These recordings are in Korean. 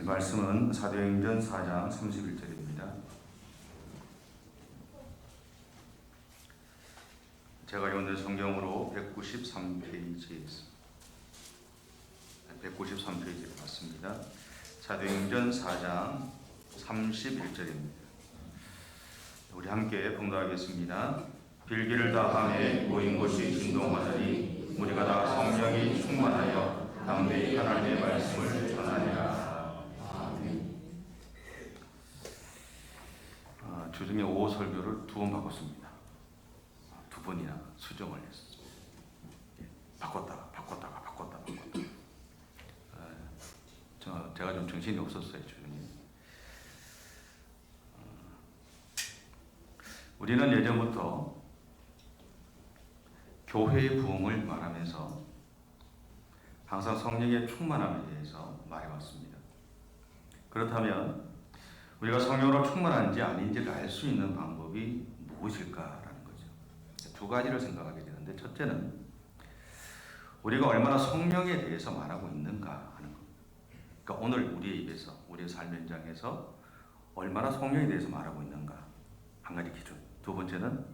말씀은 사도행전 4장 31절입니다. 제가 읽는 성경으로 193페이지에 있습니다. 193페이지에 맞습니다. 사도행전 4장 31절입니다. 우리 함께 봉독하겠습니다. 빌기를 다하며 모인 곳이 진동하더니 우리가 다 성령이 충만하여 담대히 하나님의 말씀을 전하니라. 주중에 오후 설교를 2번 바꿨습니다. 2번이나 수정을 했습니다. 바꿨다가. 제가 좀 정신이 없었어요, 주중에. 우리는 예전부터 교회의 부흥을 말하면서 항상 성령의 충만함에 대해서 말해왔습니다. 그렇다면 우리가 성령으로 충만한지 아닌지를 알 수 있는 방법이 무엇일까라는 거죠. 두 가지를 생각하게 되는데, 첫째는 우리가 얼마나 성령에 대해서 말하고 있는가 하는 것. 그러니까 오늘 우리의 입에서, 우리의 삶 현장에서 얼마나 성령에 대해서 말하고 있는가, 한 가지 기준. 두 번째는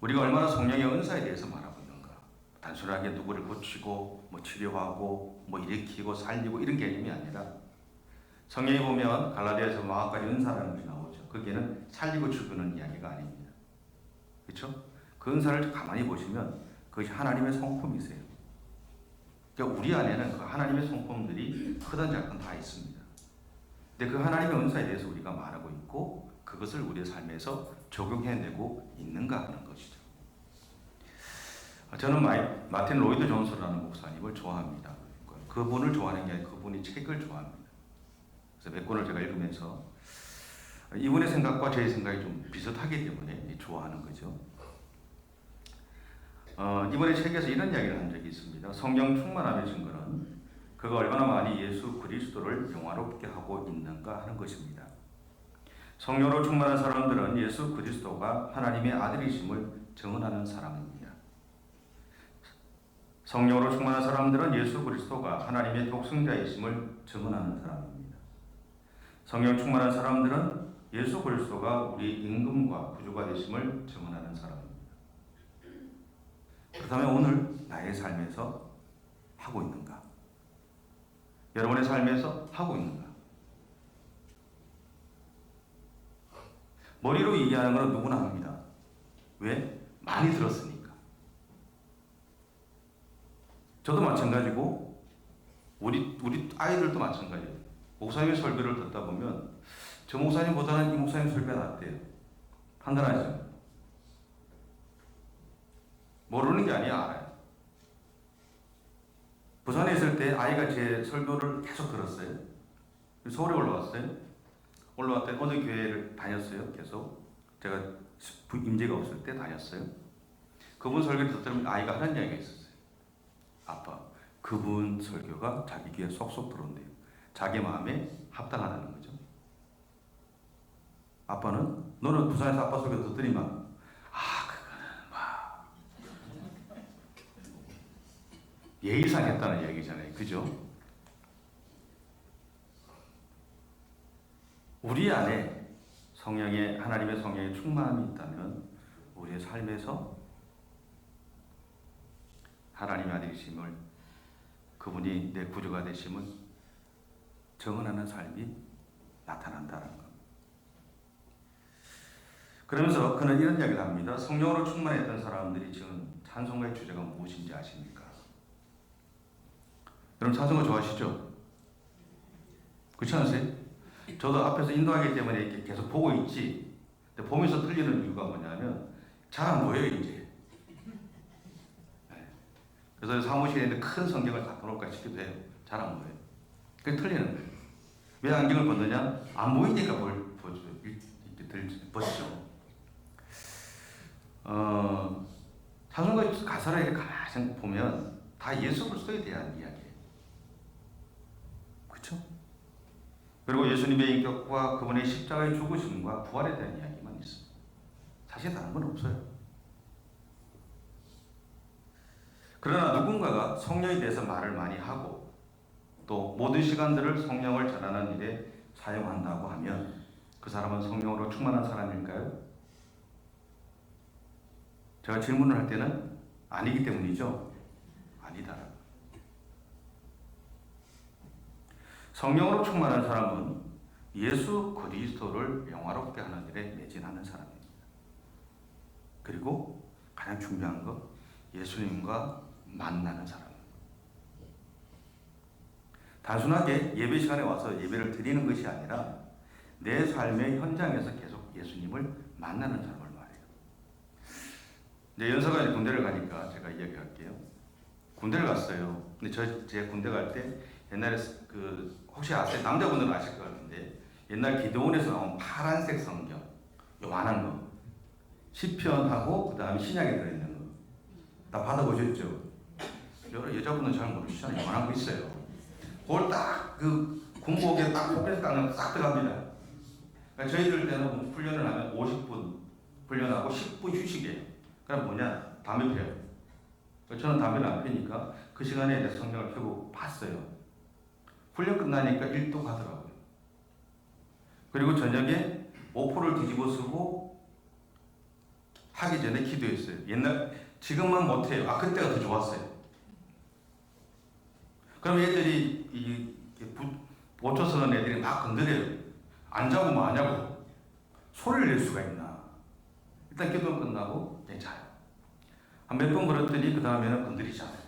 우리가 얼마나 성령의 은사에 대해서 말하고 있는가. 단순하게 누구를 고치고 치료하고 일으키고 살리고 이런 개념이 아니라, 성경에 보면 갈라디아서 마가까지 은사라는 것이 나오죠. 거기에는 살리고 죽이는 이야기가 아닙니다. 그렇죠? 그 은사를 가만히 보시면 그것이 하나님의 성품이세요. 그러니까 우리 안에는 그 하나님의 성품들이 크든 작든 다 있습니다. 근데 그 하나님의 은사에 대해서 우리가 말하고 있고 그것을 우리의 삶에서 적용해내고 있는가 하는 것이죠. 저는 마틴 로이드 존스라는 목사님을 좋아합니다. 그분을 좋아하는 게 아니라 그분이 책을 좋아합니다. 그래서 몇 권을 제가 읽으면서 이분의 생각과 제 생각이 좀 비슷하기 때문에 좋아하는 거죠. 이번에 책에서 이런 이야기를 한 적이 있습니다. 성령 충만함의 증거는 그가 얼마나 많이 예수 그리스도를 영화롭게 하고 있는가 하는 것입니다. 성령으로 충만한 사람들은 예수 그리스도가 하나님의 아들이심을 증언하는 사람입니다. 성령으로 충만한 사람들은 예수 그리스도가 하나님의 독생자이심을 증언하는 사람입니다. 성령 충만한 사람들은 예수 그리스도가 우리 임금과 구주가 되심을 증언하는 사람입니다. 그렇다면 오늘 나의 삶에서 하고 있는가? 여러분의 삶에서 하고 있는가? 머리로 얘기하는 건 누구나 합니다. 왜? 많이 들었으니까. 저도 마찬가지고 우리 아이들도 마찬가지예요. 목사님의 설교를 듣다 보면 저 목사님보다는 이 목사님 설교가 낫대요. 판단하죠. 모르는 게 아니야, 알아요. 부산에 있을 때 아이가 제 설교를 계속 들었어요. 서울에 올라왔어요. 올라왔더니 어느 교회를 다녔어요. 계속. 제가 임재가 없을 때 다녔어요. 그분 설교를 듣더니 아이가 하는 이야기가 있었어요. 아빠, 그분 설교가 자기 귀에 쏙쏙 들어온대요. 자기 마음에 합당하다는 거죠. 아빠는, 너는 부산에서 아빠 설교 듣더니만, 그거는 예의상 했다는 이야기잖아요. 그죠? 우리 안에 하나님의 성령의 충만함이 있다면 우리의 삶에서 하나님의 아들이심을, 그분이 내 구주가 되심을 증언하는 삶이 나타난다는 것. 그러면서 그는 이런 이야기를 합니다. 성령으로 충만했던 사람들이 지금 찬송가의 주제가 무엇인지 아십니까? 여러분 찬송가 좋아하시죠? 그렇지 않으세요? 저도 앞에서 인도하기 때문에 이렇게 계속 보고 있지. 근데 보면서 틀리는 이유가 뭐냐면 잘 안 보여요, 이제. 네. 그래서 사무실에 있는 큰 성경을 갖다 놓을까 싶기도 해요. 잘 안 보여요. 그게 틀리는 거예요. 왜 안경을 벗느냐? 안 보이니까 벗죠. 찬송가 가사를 이렇게 가만히 보면 다 예수 그리스도에 대한 이야기예요. 그렇죠? 그리고 예수님의 인격과 그분의 십자가의 죽으심과 부활에 대한 이야기만 있습니다. 사실 다른 건 없어요. 그러나 누군가가 성령에 대해서 말을 많이 하고 또 모든 시간들을 성령을 전하는 일에 사용한다고 하면 그 사람은 성령으로 충만한 사람일까요? 제가 질문을 할 때는 아니기 때문이죠. 아니다. 성령으로 충만한 사람은 예수 그리스도를 영화롭게 하는 일에 매진하는 사람입니다. 그리고 가장 중요한 것, 예수님과 만나는 사람입니다. 단순하게 예배 시간에 와서 예배를 드리는 것이 아니라 내 삶의 현장에서 계속 예수님을 만나는 사람을 말해요. 이제 연서가 군대를 가니까 제가 이야기할게요. 군대를 갔어요. 근데 제 군대 갈 때 옛날에 혹시 아세요? 남자분들은 아실 것 같은데 옛날 기도원에서 나온 파란색 성경, 요만한 거, 시편하고 그 다음에 신약에 들어있는 거, 다 받아보셨죠? 여자분은 잘 모르시잖아요. 요만한 거 있어요. 그걸 딱 군복에 딱 포켓 깎는 싹 들어갑니다. 그러니까 저희들 때는 훈련을 하면 50분 훈련하고 10분 휴식이에요. 그럼 뭐냐? 담배 피워요. 저는 담배를 안 피니까 그 시간에 이제 성경을 펴고 봤어요. 훈련 끝나니까 1도 가더라고요. 그리고 저녁에 오포를 뒤집어 쓰고 하기 전에 기도했어요. 지금은 못해요. 그때가 더 좋았어요. 그럼 애들이 보초 서는 애들이 막 건드려요. 안 자고 뭐 하냐고. 소리를 낼 수가 있나. 일단 기도 끝나고 그냥 자요. 한 몇 번 그랬더니 그 다음에는 건드리지 않아요.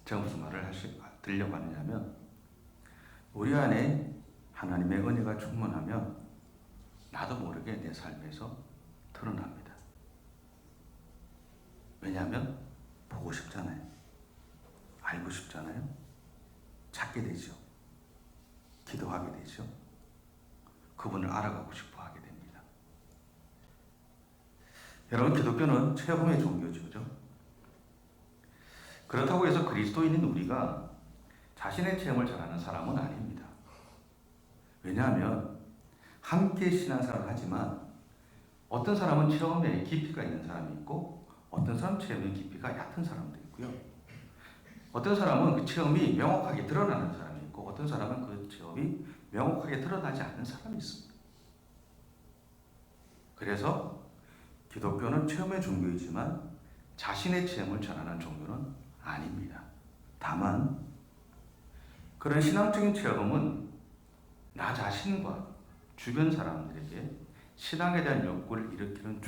제가 무슨 말을 들려고 하느냐면 우리 안에 하나님의 은혜가 충만하면 나도 모르게 내 삶에서 드러납니다. 왜냐하면 보고 싶잖아요. 알고 싶잖아요. 찾게 되죠. 기도하게 되죠. 그분을 알아가고 싶어 하게 됩니다. 여러분, 기독교는 체험의 종교죠. 그죠? 그렇다고 해서 그리스도인인 우리가 자신의 체험을 잘하는 사람은 아닙니다. 왜냐하면 함께 신앙생활을 하지만 어떤 사람은 체험에 깊이가 있는 사람이 있고 어떤 사람은 체험의 깊이가 얕은 사람도 있고요. 어떤 사람은 그 체험이 명확하게 드러나는 사람이 있고 어떤 사람은 그 체험이 명확하게 드러나지 않는 사람이 있습니다. 그래서 기독교는 체험의 종교이지만 자신의 체험을 전하는 종교는 아닙니다. 다만 그런 신앙적인 체험은 나 자신과 주변 사람들에게 신앙에 대한 욕구를 일으키는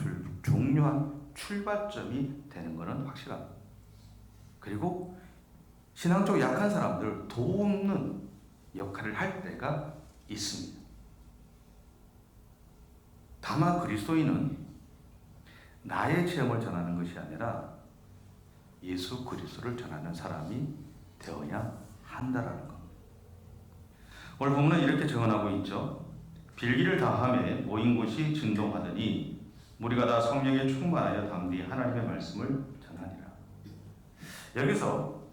중요한 출발점이 되는 것은 확실합니다. 그리고 신앙적으로 약한 사람들을 돕는 역할을 할 때가 있습니다. 다만 그리스도인은 나의 체험을 전하는 것이 아니라 예수 그리스도를 전하는 사람이 되어야 한다라는 겁니다. 오늘 본문은 이렇게 정언하고 있죠. 빌기를 다하매 모인 곳이 진동하더니 무리가 다 성령에 충만하여 담대히 하나님의 말씀을 전하니라. 여기서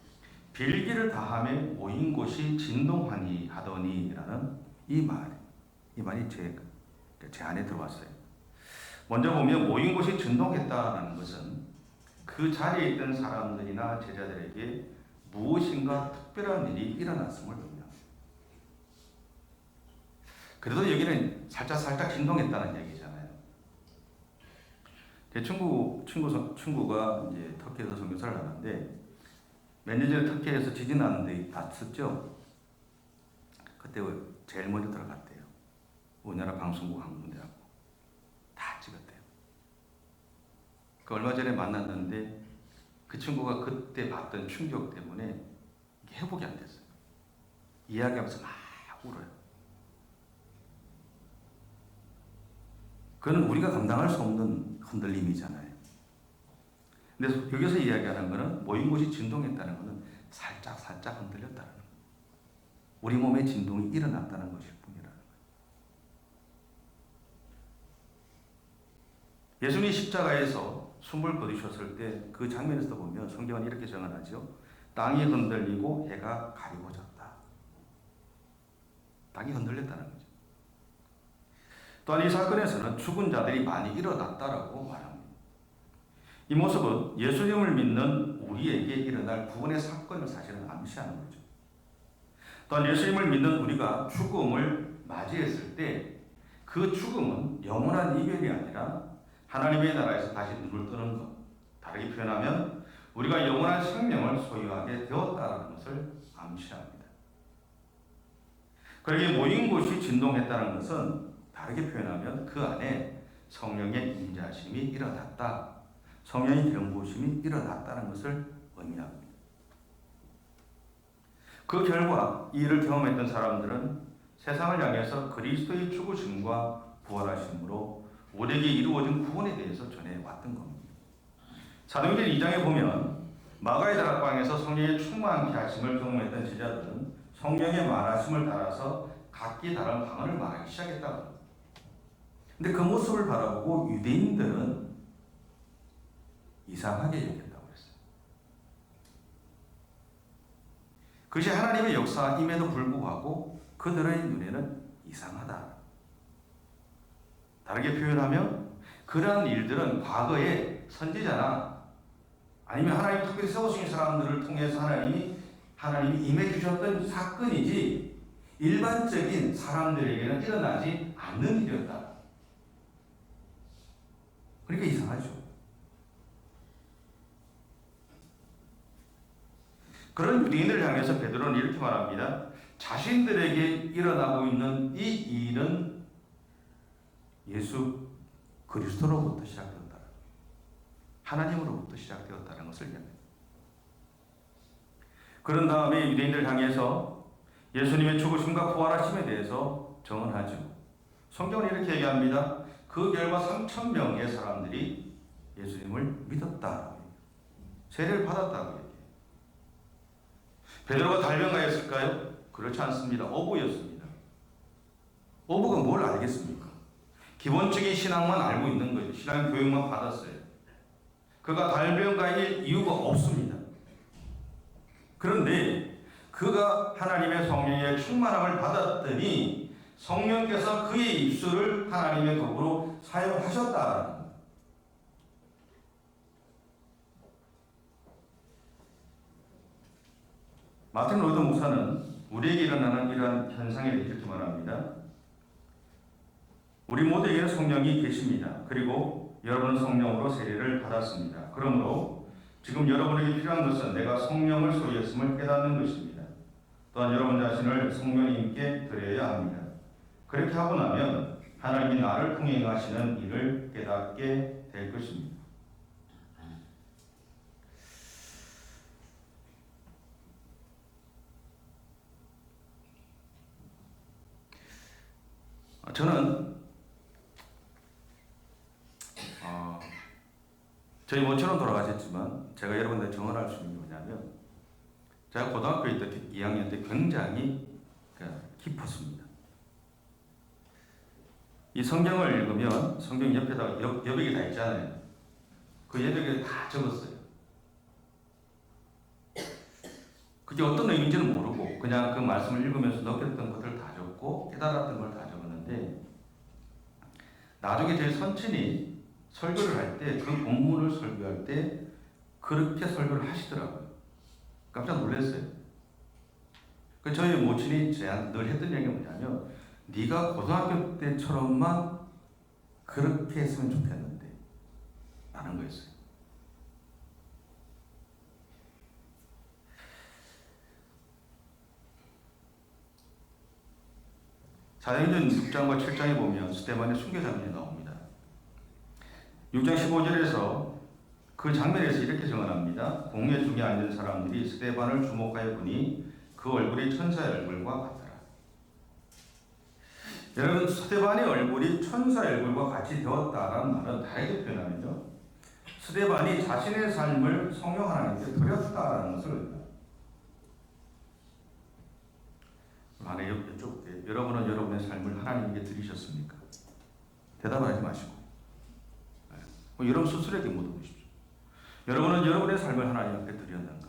빌기를 다하매 모인 곳이 진동하니 하더니라는 이 말이 제 안에 들어왔어요. 먼저 보면 모인 곳이 진동했다라는 것은 그 자리에 있던 사람들이나 제자들에게 무엇인가 특별한 일이 일어났음을 의미합니다. 그래도 여기는 살짝 진동했다는 얘기잖아요. 제 친구가 이제 터키에서 선교사를 하는데 몇 년 전에 터키에서 지진 났는데 봤었죠? 그때 제일 먼저 들어갔대요. 우리나라 방송국 한 군데하고 다 찍었대요. 얼마 전에 만났는데 그 친구가 그때 봤던 충격 때문에 회복이 안 됐어요. 이야기하면서 막 울어요. 그건 우리가 감당할 수 없는 흔들림이잖아요. 근데 여기서 이야기하는 것은 모인 곳이 진동했다는 것은 살짝 흔들렸다는 거예요. 우리 몸에 진동이 일어났다는 것일 뿐이라는 거예요. 예수님이 십자가에서 숨을 거두셨을 때 그 장면에서 보면 성경은 이렇게 정언하죠. 땅이 흔들리고 해가 가리워졌다. 땅이 흔들렸다는 거죠. 또한 이 사건에서는 죽은 자들이 많이 일어났다라고 말합니다. 이 모습은 예수님을 믿는 우리에게 일어날 구원의 사건을 사실은 암시하는 거죠. 또한 예수님을 믿는 우리가 죽음을 맞이했을 때 그 죽음은 영원한 이별이 아니라 하나님의 나라에서 다시 눈을 뜨는 것. 다르게 표현하면 우리가 영원한 생명을 소유하게 되었다는 것을 암시합니다. 그러게 모인 곳이 진동했다는 것은 다르게 표현하면 그 안에 성령의 임재하심이 일어났다. 성령의 경보심이 일어났다는 것을 의미합니다. 그 결과 이 일을 경험했던 사람들은 세상을 향해서 그리스도의 죽으심과 부활하심으로 우리에게 이루어진 구원에 대해서 전해왔던 겁니다. 사도행전 2장에 보면 마가의 다락방에서 성령의 충만케 하심을 경험했던 제자들은 성령의 말하심을 따라서 각기 다른 방언을 말하기 시작했다고. 근데 그 모습을 바라보고 유대인들은 이상하게 여겼다고 했어요. 그것이 하나님의 역사임에도 불구하고 그들의 눈에는 이상하다. 다르게 표현하면 그러한 일들은 과거에 선지자나 아니면 하나님 특별히 세우신 사람들을 통해서 하나님이 임해 주셨던 사건이지 일반적인 사람들에게는 일어나지 않는 일이었다. 그러니까 이상하죠. 그런 유대인들을 향해서 베드로는 이렇게 말합니다. 자신들에게 일어나고 있는 이 일은 예수 그리스도로부터 시작되었다. 하나님으로부터 시작되었다는 것을 이야기합니다. 그런 다음에 유대인들을 향해서 예수님의 죽으심과 부활하심에 대해서 정언하죠. 성경은 이렇게 얘기합니다. 그 결과 3,000명의 사람들이 예수님을 믿었다. 세례를 받았다고 얘기해요. 베드로가 달변가였을까요? 그렇지 않습니다. 어부였습니다. 어부가 뭘 알겠습니까? 기본적인 신앙만 알고 있는 거죠. 신앙 교육만 받았어요. 그가 달변가일 이유가 없습니다. 그런데 그가 하나님의 성령의 충만함을 받았더니 성령께서 그의 입술을 하나님의 도구로 사용하셨다. 마틴 로드 목사는 우리에게 일어나는 이러한 현상에 대해 이렇게 말합니다. 우리 모두에게는 성령이 계십니다. 그리고 여러분은 성령으로 세례를 받았습니다. 그러므로 지금 여러분에게 필요한 것은 내가 성령을 소유했음을 깨닫는 것입니다. 또한 여러분 자신을 성령님께 드려야 합니다. 그렇게 하고 나면 하나님이 나를 통해 행하시는 일을 깨닫게 될 것입니다. 저는 저희 모처럼 돌아가셨지만 제가 여러분들 정언할 수 있는 게 뭐냐면 제가 고등학교 때 2학년 때 굉장히 깊었습니다. 이 성경을 읽으면 성경 옆에다가 여백이 다 있잖아요. 그 여백에 다 적었어요. 그게 어떤 의미인지는 모르고 그냥 그 말씀을 읽으면서 느꼈던 것들을 다 적고 깨달았던 걸 다 적었는데 나중에 제 선친이 설교를 할 때 그 본문을 설교할 때 그렇게 설교를 하시더라고요. 깜짝 놀랐어요. 저희 모친이 제가 늘 했던 얘기가 뭐냐면 네가 고등학교 때처럼만 그렇게 했으면 좋겠는데 라는 거였어요. 사도행전 6장과 7장에 보면 스데반의 순교 장면이 나옵니다. 6장 15절에서 그 장면에서 이렇게 정언합니다. 공회 중에 앉은 사람들이 스데반을 주목하여 보니 그 얼굴이 천사의 얼굴과 같더라. 여러분, 스데반의 얼굴이 천사의 얼굴과 같이 되었다라는 말은 다르게 표현하면요, 스데반이 자신의 삶을 성령 하나님께 드렸다라는 것을 의미합니다. 하나 여쭤볼게요. 여러분은 여러분의 삶을 하나님께 드리셨습니까? 대답하지 마시고 여러분 스스로에게 묻어보십시오. 여러분은 여러분의 삶을 하나님 앞에 드렸는가?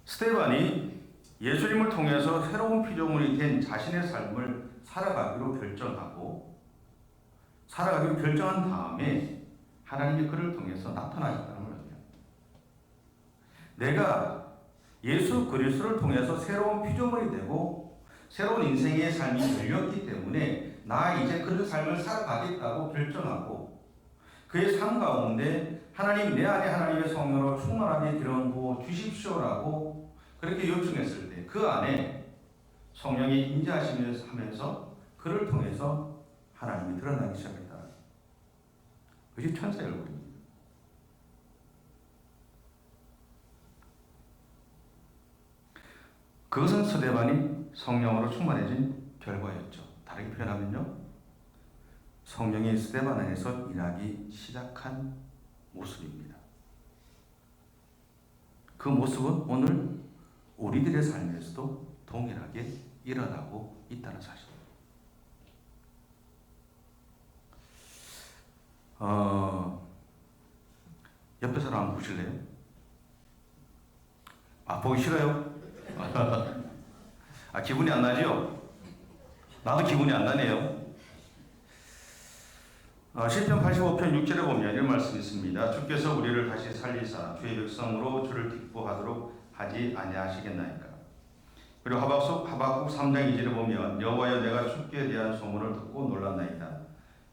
스데반이 예수님을 통해서 새로운 피조물이 된 자신의 삶을 살아가기로 결정하고 살아가기로 결정한 다음에 하나님이 그를 통해서 나타나셨다는 거예요. 내가 예수 그리스도를 통해서 새로운 피조물이 되고 새로운 인생의 삶이 열렸기 때문에 나 이제 그런 삶을 살아가겠다고 결정하고 그의 삶 가운데 하나님 내 안에 하나님의 성령으로 충만하게 기름 부어 주십시오라고 그렇게 요청했을 때 그 안에 성령이 임재하시면서 그를 통해서 하나님이 드러나기 시작했다. 그것이 천사의 얼굴입니다. 그것은 스데반이 성령으로 충만해진 결과였죠. 다르게 표현하면요, 성령이 스데반 안에서 일하기 시작한 모습입니다. 그 모습은 오늘 우리들의 삶에서도 동일하게 일어나고 있다는 사실입니다. 옆에 사람 한번 보실래요? 보기 싫어요? 기분이 안 나죠? 나도 기분이 안 나네요. 시편 85편 6절에 보면 이런 말씀이 있습니다. 주께서 우리를 다시 살리사 주의 백성으로 주를 기뻐하도록 하지 아니하시겠나이까. 그리고 하박국 3장 2절에 보면 여호와여 내가 주께 대한 소문을 듣고 놀랐나이다.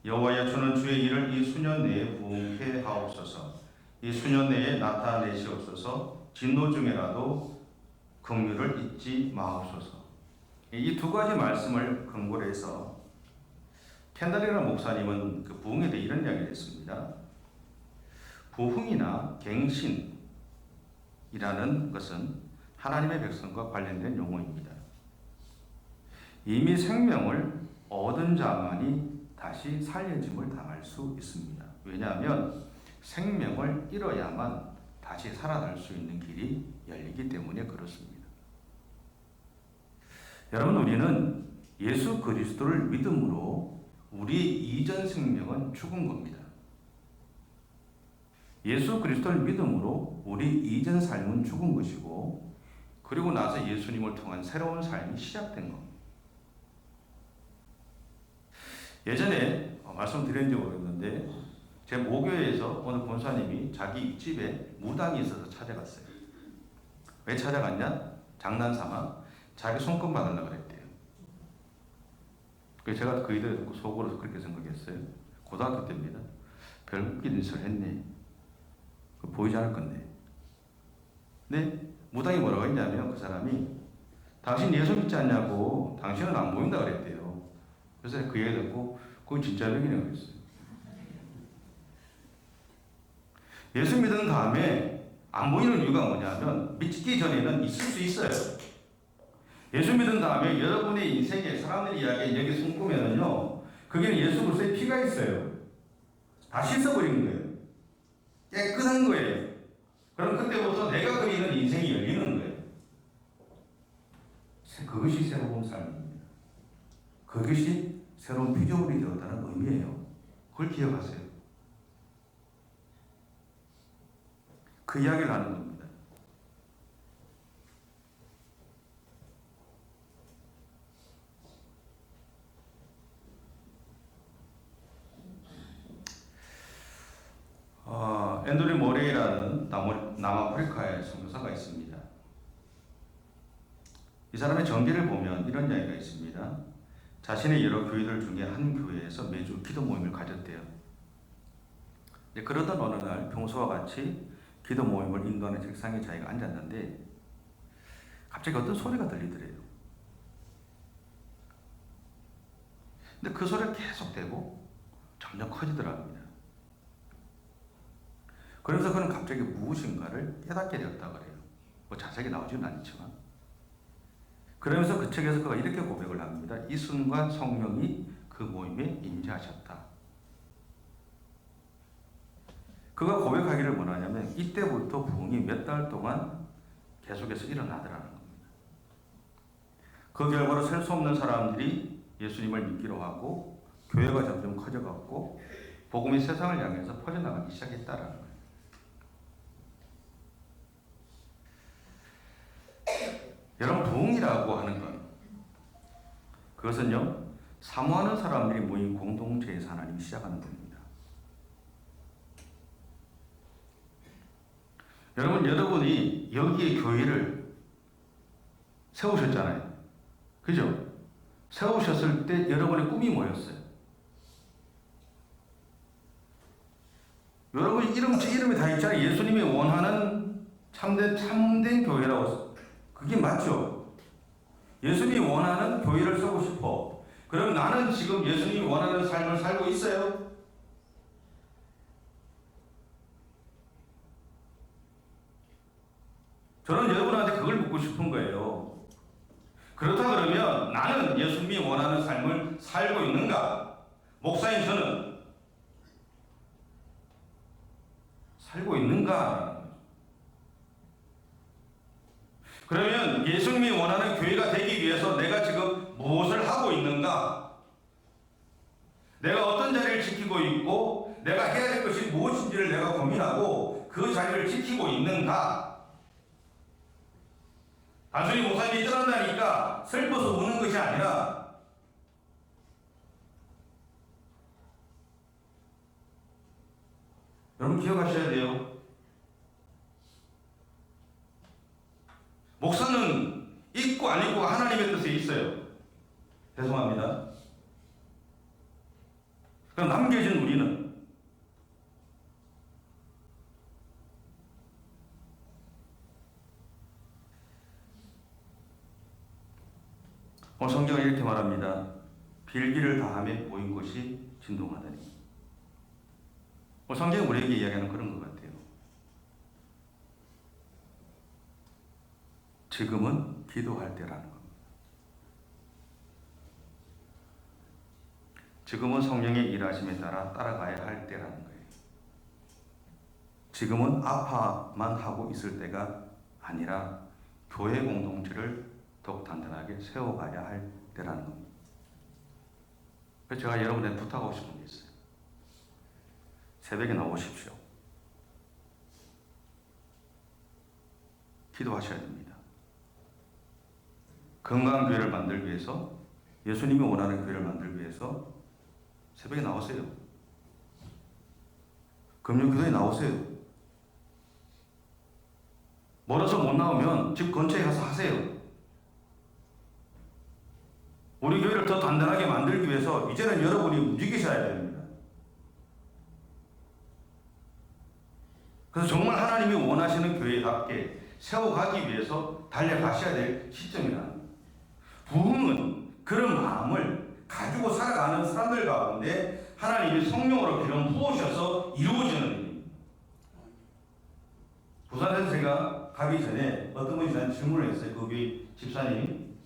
여호와여 주는 주의 일을 이 수년 내에 부응케 하옵소서. 이 수년 내에 나타내시옵소서. 진노 중에라도 긍휼을 잊지 마옵소서. 이 두 가지 말씀을 근거로 해서 켄달이라는 목사님은 그 부흥에 대해 이런 이야기를 했습니다. 부흥이나 갱신이라는 것은 하나님의 백성과 관련된 용어입니다. 이미 생명을 얻은 자만이 다시 살려짐을 당할 수 있습니다. 왜냐하면 생명을 잃어야만 다시 살아날 수 있는 길이 열리기 때문에 그렇습니다. 여러분, 우리는 예수 그리스도를 믿음으로 우리 이전 생명은 죽은 겁니다. 예수 그리스도를 믿음으로 우리 이전 삶은 죽은 것이고 그리고 나서 예수님을 통한 새로운 삶이 시작된 겁니다. 예전에 말씀드렸는지 모르겠는데 제 모교회에서 어느 권사님이 자기 집에 무당이 있어서 찾아갔어요. 왜 찾아갔냐? 장난삼아 자기 손금 받으려고 그랬대요. 그래서 제가 그 일을 듣고 속으로 그렇게 생각했어요. 고등학교 때입니다. 별 웃기는 짓을 했네. 보이지 않을 건데. 근데 무당이 뭐라고 했냐면 그 사람이 당신 예수 믿지 않냐고 당신은 안 보인다 그랬대요. 그래서 그 얘기 듣고 그건 진짜 병이라고 그랬어요. 예수 믿은 다음에 안 보이는 이유가 뭐냐면 믿기 전에는 있을 수 있어요. 예수 믿은 다음에 여러분의 인생에 사람들 이야기에 여기 숨으면은요, 그게 예수 그리스도의 피가 있어요. 다 씻어버린 거예요. 깨끗한 거예요. 그럼 그때부터 내가 그리는 인생이 열리는 거예요. 그것이 새로운 삶입니다. 그것이 새로운 피조물이 되었다는 의미예요. 그걸 기억하세요. 그 이야기를 하는 겁니다. 앤드류 모레이라는 남아프리카의 선교사가 있습니다. 이 사람의 전기를 보면 이런 이야기가 있습니다. 자신의 여러 교회들 중에 한 교회에서 매주 기도 모임을 가졌대요. 그러던 어느 날 평소와 같이 기도 모임을 인도하는 책상에 자기가 앉았는데 갑자기 어떤 소리가 들리더래요. 근데 그 소리가 계속되고 점점 커지더랍니다. 그래서 그는 갑자기 무엇인가를 깨닫게 되었다 그래요. 뭐 자세하게 나오지는 않지만. 그러면서 그 책에서 그가 이렇게 고백을 합니다. 이 순간 성령이 그 모임에 임재하셨다. 그가 고백하기를 원하냐면 이때부터 부흥이 몇 달 동안 계속해서 일어나더라는 겁니다. 그 결과로 셀 수 없는 사람들이 예수님을 믿기로 하고 교회가 점점 커져갔고 복음이 세상을 향해서 퍼져나가기 시작했다라는 거예요. 여러분, 부흥이라고 하는 것, 그것은요, 사모하는 사람들이 모인 공동체에서 하나님이 시작하는 겁니다. 여러분이 여기에 교회를 세우셨잖아요. 그죠? 세우셨을 때 여러분의 꿈이 뭐였어요? 여러분 제 이름이 다 있잖아요. 예수님이 원하는 참된 교회라고. 그게 맞죠? 예수님이 원하는 교회를 세우고 싶어. 그럼 나는 지금 예수님이 원하는 삶을 살고 있어요? 저는 여러분한테 그걸 묻고 싶은 거예요. 그렇다 그러면 나는 예수님이 원하는 삶을 살고 있는가? 목사인 저는 살고 있는가? 그러면 예수님이 원하는 교회가 되기 위해서 내가 지금 무엇을 하고 있는가? 내가 어떤 자리를 지키고 있고 내가 해야 될 것이 무엇인지를 내가 고민하고 그 자리를 지키고 있는가? 단순히 목사님이 떠난다니까 슬퍼서 우는 것이 아니라 여러분 기억하셔야 돼요. 목사는 있고 안 있고가 하나님의 뜻에 있어요. 죄송합니다. 그럼 남겨진 우리는 오늘 성경은 이렇게 말합니다. 빌기를 다함에 모인 곳이 진동하더니. 오늘 성경은 우리에게 이야기하는 그런 것 같아요. 지금은 기도할 때라는 겁니다. 지금은 성령의 일하심에 따라가야 할 때라는 거예요. 지금은 아파만 하고 있을 때가 아니라 교회 공동체를 더욱 단단하게 세워가야 할 때라는 겁니다. 그래서 제가 여러분한테 부탁하고 싶은 게 있어요. 새벽에 나오십시오. 기도하셔야 됩니다. 건강한 교회를 만들기 위해서, 예수님이 원하는 교회를 만들기 위해서 새벽에 나오세요. 금요기도에 나오세요. 멀어서 못 나오면 집 근처에 가서 하세요. 우리 교회를 더 단단하게 만들기 위해서 이제는 여러분이 움직이셔야 됩니다. 그래서 정말 하나님이 원하시는 교회답게 세워가기 위해서 달려가셔야 될 시점이라는 거예요. 부흥은 그런 마음을 가지고 살아가는 사람들 가운데 하나님이 성령으로 기름 부으셔서 이루어지는 일입니다. 부산에서 제가 가기 전에 어떤 분이 저한테 질문을 했어요. 그 교회 집사님,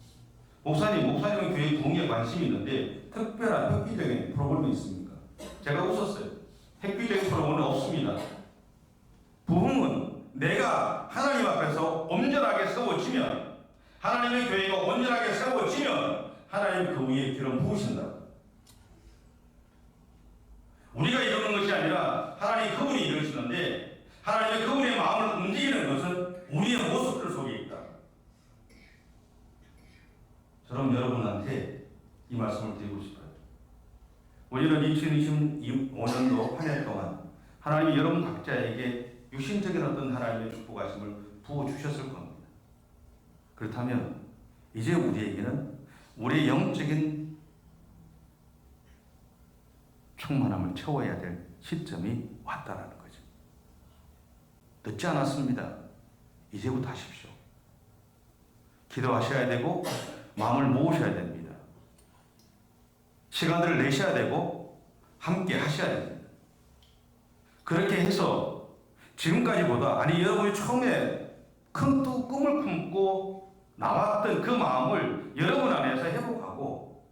목사님은 교회 부흥에 관심이 있는데 특별한 획기적인 프로그램이 있습니까? 제가 웃었어요. 획기적인 프로그램은 없습니다. 부흥은 내가 하나님 앞에서 온전하게 세워지면, 하나님의 교회가 온전하게 세워지면 하나님 그 위에 기름 부으신다. 우리가 이루는 것이 아니라 하나님 그분이 이루시는데, 하나님의 그분의 마음을 움직이는 것은 우리의 모습들 속에 있다. 저는 여러분한테 이 말씀을 드리고 싶어요. 우리는 2025년도 한 해 동안 하나님이 여러분 각자에게 육신적인 어떤 하나님의 축복하심을 부어주셨을 겁니다. 그렇다면 이제 우리에게는 우리의 영적인 충만함을 채워야 될 시점이 왔다라는 거죠. 늦지 않았습니다. 이제부터 하십시오. 기도하셔야 되고 마음을 모으셔야 됩니다. 시간들을 내셔야 되고 함께 하셔야 됩니다. 그렇게 해서 지금까지보다, 아니 여러분이 처음에 큰 꿈을 품고 나왔던 그 마음을 여러분 안에서 회복하고,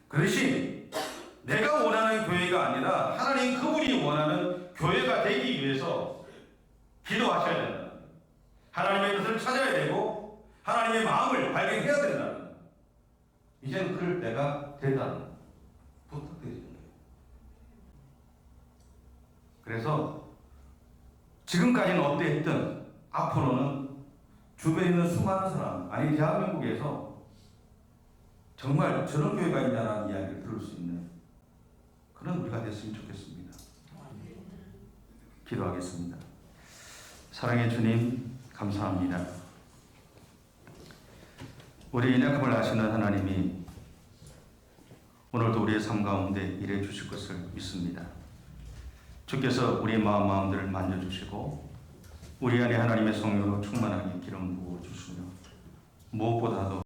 그 대신 내가 원하는 교회가 아니라 하나님 그분이 원하는 교회가 되기 위해서 기도하셔야 된다. 하나님의 뜻을 찾아야 되고 하나님의 마음을 발견해야 된다. 이제는 그럴 때가 됐다는 부탁드리는 거예요. 그래서 지금까지는 어땠든 앞으로는 주변에 있는 수많은 사람, 아니 대한민국에서 정말 저런 교회가 있냐는 이야기를 들을 수 있는 그런 우리가 됐으면 좋겠습니다. 기도하겠습니다. 사랑의 주님, 감사합니다. 우리의 연약함을 아시는 하나님이 오늘도 우리의 삶 가운데 일해 주실 것을 믿습니다. 주께서 우리의 마음들을 만져주시고 우리 안에 하나님의 성령으로 충만하게 기름 부어 주시며 무엇보다도